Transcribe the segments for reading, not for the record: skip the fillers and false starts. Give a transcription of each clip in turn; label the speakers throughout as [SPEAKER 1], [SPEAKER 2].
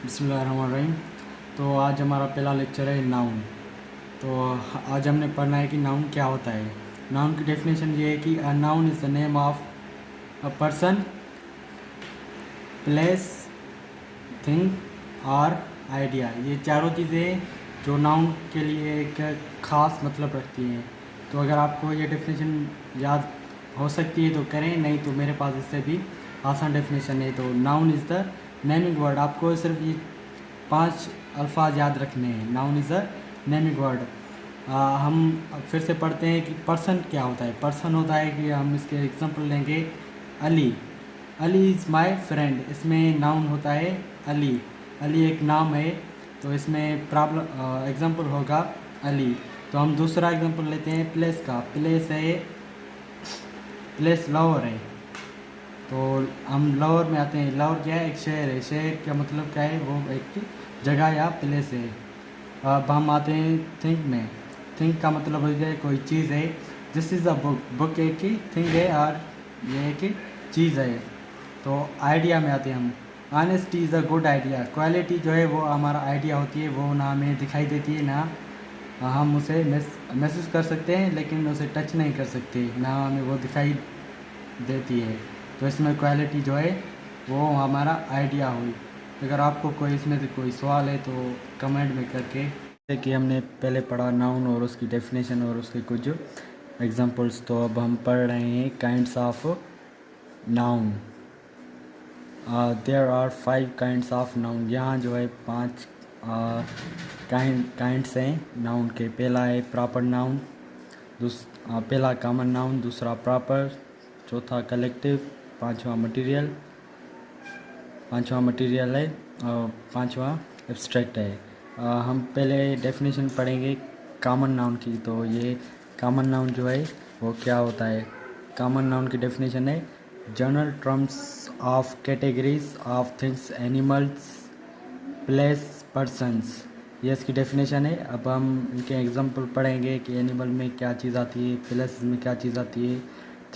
[SPEAKER 1] बिस्मिल्लाहिर्रहमानिर्रहीम। तो आज हमारा पहला लेक्चर है नाउन। तो आज हमने पढ़ना है कि नाउन क्या होता है। नाउन की डेफिनेशन ये है कि a noun is the name of a person, place, thing और आइडिया। ये चारों चीज़ें जो नाउन के लिए एक ख़ास मतलब रखती हैं। तो अगर आपको ये डेफिनेशन याद हो सकती है तो करें, नहीं तो मेरे पास इससे भी आसान डेफिनेशन है। तो noun is the naming word. आपको सिर्फ ये 5 अल्फाज याद रखने हैं। Noun is a naming word. हम फिर से पढ़ते हैं कि पर्सन क्या होता है। पर्सन होता है कि हम इसके एग्जांपल लेंगे Ali. Ali is my friend. इसमें नाउन होता है अली। अली एक नाम है, तो इसमें प्रॉब्लम एग्जांपल होगा अली। तो हम दूसरा एग्जांपल लेते हैं प्लेस का। प्लेस है, प्लेस लवर है। तो हम लवर में आते हैं। लवर क्या है? एक शहर है। शहर का मतलब क्या है? वो एक जगह या प्लेस है। अब हम आते हैं थिंक में। थिंक का मतलब हो जाए कोई चीज़ है। This is a book. Book एक ही थिंग है और ये एक ही चीज़ है। तो आइडिया में आते हैं हम। Honesty is a good idea. Quality जो है वो हमारा आइडिया होती है, वो ना हमें दिखाई देती है, ना हम उसे महसूस कर सकते हैं, लेकिन उसे टच नहीं कर सकते, ना हमें वो दिखाई देती है। तो इसमें क्वालिटी जो है वो हमारा आइडिया हुई। अगर आपको कोई इसमें से कोई सवाल है तो कमेंट में करके। जैसे कि हमने पहले पढ़ा नाउन और उसकी डेफिनेशन और उसके कुछ एग्जांपल्स, तो अब हम पढ़ रहे हैं kinds of noun. There are 5 kinds of noun. यहाँ जो है 5 काइंड्स हैं नाउन के। पहला है प्रॉपर नाउन, पहला कॉमन नाउन, दूसरा प्रॉपर, चौथा कलेक्टिव, पांचवा मटेरियल है और पांचवा एब्स्ट्रैक्ट है। हम पहले डेफिनेशन पढ़ेंगे कॉमन नाउन की। तो ये कॉमन नाउन जो है वो क्या होता है? कॉमन नाउन की डेफिनेशन है general terms of categories of things, animals, place, persons. ये इसकी डेफिनेशन है। अब हम इनके एग्जांपल पढ़ेंगे कि एनिमल में क्या चीज़ आती है, प्लेस में क्या चीज़ आती है,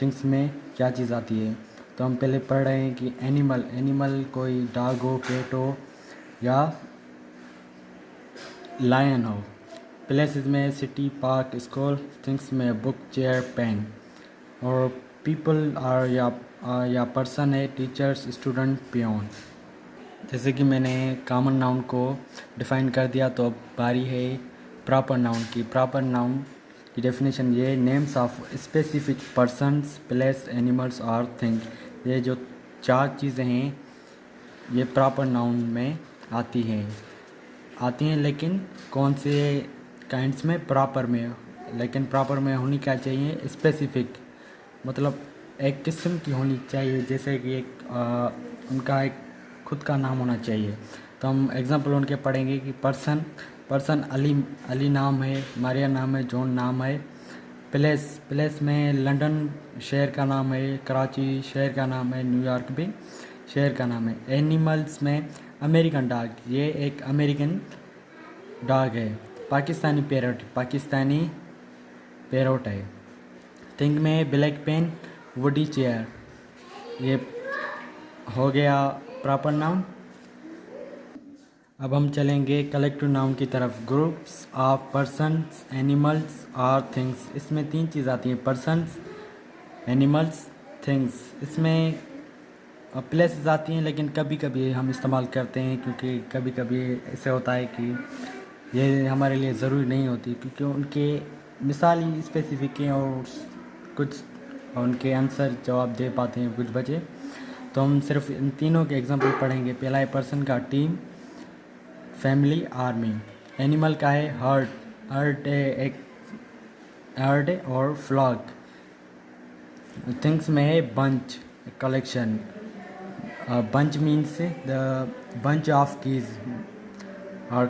[SPEAKER 1] थिंग्स में क्या चीज़ आती है। तो हम पहले पढ़ रहे हैं कि एनिमल कोई डॉग हो, कैट हो या लायन हो। प्लेसेस में सिटी, पार्क, स्कूल। थिंग्स में बुक, चेयर, पेन। और पीपल आर या पर्सन है टीचर्स, स्टूडेंट, पियोन। जैसे कि मैंने कॉमन नाउन को डिफ़ाइन कर दिया, तो अब बारी है प्रॉपर नाउन की। प्रॉपर नाउन की डेफिनेशन ये names of specific persons, place, animals और थिंग। ये जो 4 चीज़ें हैं ये प्रॉपर नाउन में आती हैं, लेकिन कौन से काइंड्स में? प्रॉपर में। लेकिन प्रॉपर में होनी क्या चाहिए? स्पेसिफिक, मतलब एक किस्म की होनी चाहिए। जैसे कि उनका एक खुद का नाम होना चाहिए। तो हम एग्जांपल उनके पढ़ेंगे कि पर्सन अली नाम है, मारिया नाम है, जॉन नाम है। प्लेस में लंदन शहर का नाम है, कराची शहर का नाम है, न्यूयॉर्क भी शहर का नाम है। एनिमल्स में अमेरिकन डॉग, ये एक अमेरिकन डॉग है। पाकिस्तानी पैरोट है। थिंग में ब्लैक पेन, वुडी चेयर। ये हो गया प्रॉपर नाउन। अब हम चलेंगे कलेक्टिव नाउन की तरफ। ग्रुप्स ऑफ पर्सन्स, एनिमल्स और थिंग्स। इसमें 3 चीज़ आती हैं, पर्सन्स, एनिमल्स, थिंग्स। इसमें प्लेसेस आती हैं, लेकिन कभी कभी हम इस्तेमाल करते हैं, क्योंकि कभी कभी ऐसे होता है कि ये हमारे लिए ज़रूरी नहीं होती, क्योंकि उनके मिसाल ही स्पेसिफिक हैं और कुछ उनके आंसर जवाब दे पाते हैं कुछ बचे। तो हम सिर्फ इन तीनों के एग्जांपल पढ़ेंगे। पहला है पर्सन का टीम, फैमिली, आर्मी। एनिमल का है हर्ट एक हर्ड और फ्लॉक। थिंग्स में है bunch, collection. Bunch means the bunch of keys. और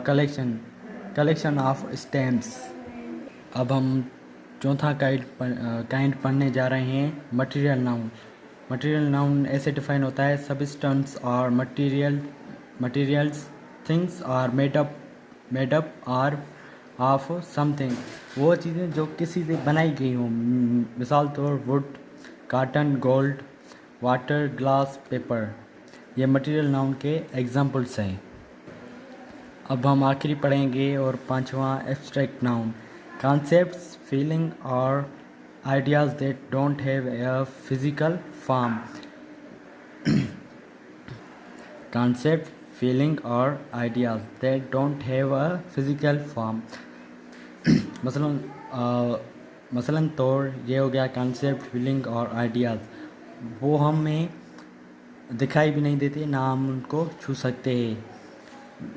[SPEAKER 1] कलेक्शन ऑफ स्टैम्प्स। अब हम चौथा काइंड पढ़ने जा रहे हैं मटेरियल नाउन। मटेरियल नाउन ऐसे डिफाइन होता है सब्सटेंस और materials, things are made up और ऑफ समथिंग। वो चीज़ें जो किसी से बनाई गई हों, मिसाल तौर wood, cotton, gold, water, glass, paper. ये मटेरियल नाउन के एग्जांपल्स हैं। अब हम आखिरी पढ़ेंगे और पांचवा एब्स्ट्रैक्ट नाउन। कॉन्सेप्ट्स, फीलिंग और ideas that don't have a physical form. Concept, feeling और ideas that don't have a physical form. मसलन तौर ये हो गया कॉन्सेप्ट, फीलिंग और आइडियाज़, वो हमें दिखाई भी नहीं देते, ना हम उनको छू सकते हैं।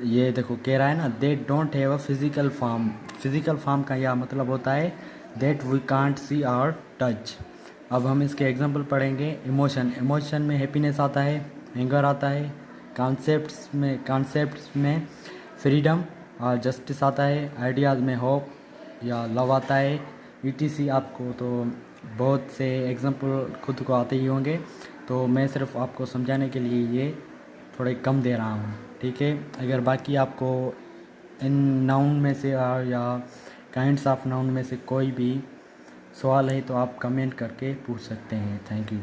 [SPEAKER 1] ये देखो कह रहा है ना, that don't have a physical form. Physical form का यह मतलब होता है दैट वी कांट सी और टच। अब हम इसके एग्जांपल पढ़ेंगे। इमोशन में हैप्पीनेस आता है, एंगर आता है। कॉन्सेप्ट्स में फ्रीडम और जस्टिस आता है। आइडियाज़ में होप या लव आता है। ईटीसी आपको तो बहुत से एग्जांपल खुद को आते ही होंगे, तो मैं सिर्फ आपको समझाने के लिए ये थोड़े कम दे रहा हूँ, ठीक है। अगर बाकी आपको इन नाउन में से या काइंड्स ऑफ नाउन में से कोई भी सवाल है तो आप कमेंट करके पूछ सकते हैं। Thank you.